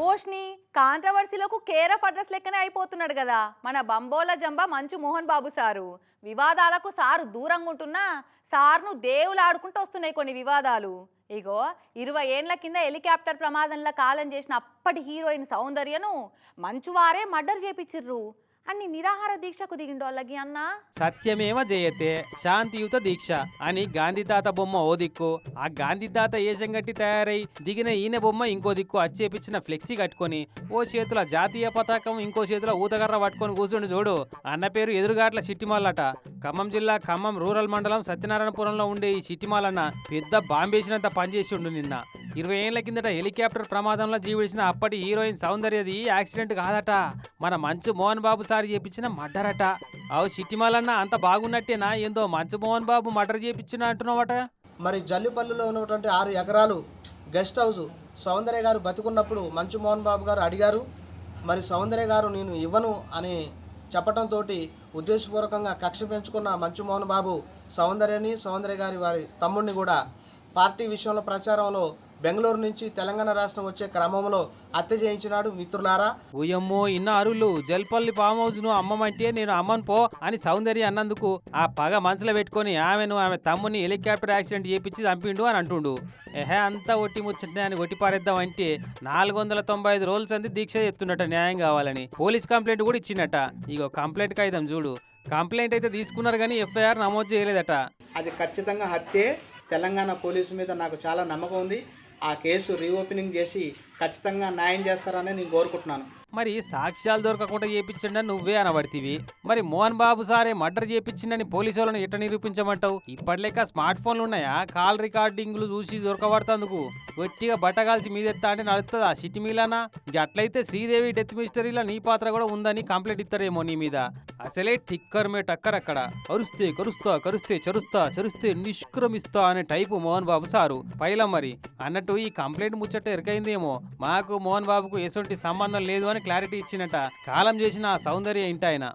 ఓష్ని కాంట్రవర్సీలకు care of address లెక్కనే అయిపోతున్నాడు కదా మన బంబోల జంబ మంచు మోహన్ బాబు సారు. వివాదాలకు సారు దూరంగా ఉంటున్నా సార్ను దేవులు ఆడుకుంటూ వస్తున్నాయి కొన్ని వివాదాలు. ఇగో 20 ఏండ్ల కింద హెలికాప్టర్ ప్రమాదంలో కాలం చేసిన అప్పటి హీరోయిన్ సౌందర్యను మంచువారే మర్డర్ చేపించిర్రు. అన్ని నిరాహార దీక్షకు దిగిండోళ్ళకి అన్న సత్యమేవ జయతే శాంతియుత దీక్ష అని గాంధీ తాత బొమ్మ ఓ దిక్కు, ఆ గాంధీ తాత ఏషం గట్టి తయారై దిగిన ఈయన బొమ్మ ఇంకో దిక్కు అచ్చేపించిన ఫ్లెక్సీ కట్టుకొని ఓ చేతుల జాతీయ పతాకం ఇంకో చేతుల ఊతకర్ర పట్టుకొని కూర్చుండి చూడు. అన్న పేరు ఎదురుగాట్ల చిట్టిమాలట. ఖమ్మం జిల్లా ఖమ్మం రూరల్ మండలం సత్యనారాయణపురంలో ఉండే ఈ చిట్టిమాలన్న పెద్ద బాంబేసినంత పనిచేసి ఉండు. నిన్న 20 ఏళ్ల కిందట హెలికాప్టర్ ప్రమాదంలో జీవించిన అప్పటి హీరోయిన్ సౌందర్యది యాక్సిడెంట్ కాదట, మన మంచు మోహన్ బాబు సార్ చేపించిన మర్డర్ అట. అవు సిట్టిమాలన్న అంత బాగున్నట్టేనా ఏందో మంచు మోహన్ బాబు మర్డర్ చేపించిన అంటున్నావట. మరి జల్లిపల్లిలో ఉన్నటువంటి 6 ఎకరాలు గెస్ట్ హౌస్ సౌందర్య గారు బతుకున్నప్పుడు మంచు మోహన్ బాబు గారు అడిగారు. మరి సౌందర్య గారు నేను ఇవ్వను అని చెప్పడంతో ఉద్దేశపూర్వకంగా కక్ష పెంచుకున్న మంచు మోహన్ బాబు సౌందర్య గారి వారి తమ్ముడిని కూడా పార్టీ విషయంలో ప్రచారంలో బెంగళూరు నుంచి తెలంగాణ రాష్ట్రం వచ్చే క్రమంలో హత్య చేయించినాడు. మిత్రులారా, ఉయమ్మో ఇన్న అరులు జల్పల్లి ఫామ్ హౌస్ ను అమ్మమంటే నేను అమ్మను పో అని సౌందర్య అన్నందుకు ఆ పగ మనసులో పెట్టుకుని ఆమె తమ్ముని హెలికాప్టర్ యాక్సిడెంట్ చేపించి చంపిండు అని అంటుండు. అంతా ఒట్టి ముచ్చటనే అని ఒట్టి పారేద్దాం అంటే 495 రోజుల సంది దీక్ష ఎత్తున్నట న్యాయం కావాలని పోలీస్ కంప్లైంట్ కూడా ఇచ్చిందట. ఇగో కంప్లైంట్ కాగితం చూడు. కంప్లైంట్ అయితే తీసుకున్నారు కానీ ఎఫ్ఐఆర్ నమోదు చేయలేదట. అది ఖచ్చితంగా హత్యే. తెలంగాణ పోలీసు మీద నాకు చాలా నమ్మకం ఉంది. ఆ కేసు రీఓపెనింగ్ చేసి ఖచ్చితంగా న్యాయం చేస్తారని నేను కోరుకుంటున్నాను. మరి సాక్ష్యాలు దొరకకుండా చేపించండి నువ్వే అనబడితివి. మరి మోహన్ బాబు సారే మర్డర్ చేపించిందని పోలీసు వాళ్ళని ఎట్లా నిరూపించమంటావు? ఇప్పటిలేక స్మార్ట్ ఫోన్లు ఉన్నాయా? కాల్ రికార్డింగ్లు చూసి దొరకబడుతందుకు గట్టిగా బట్టగాల్చి మీదెత్తా అంటే నడుస్తుందా సిటీ మీలానా? అట్లయితే శ్రీదేవి డెత్ మిస్టరీలో నీ పాత్ర కూడా ఉందని కంప్లైంట్ ఇస్తారేమో నీ మీద. అసలే టిక్కర్ మే టక్కర్ అక్కడ. అరుస్తే కరుస్తా, కరుస్తే చరుస్తా, చరుస్తే నిష్క్రమిస్తా అనే టైపు మోహన్ బాబు సారు పైలం. మరి అన్నట్టు ఈ కంప్లైంట్ ముచ్చట ఎరకైందేమో. మాకు మోహన్ బాబుకు ఎటువంటి సంబంధం లేదు అని క్లారిటీ ఇచ్చినట్ట కాలం చేసిన ఆ సౌందర్య ఇంటాయన.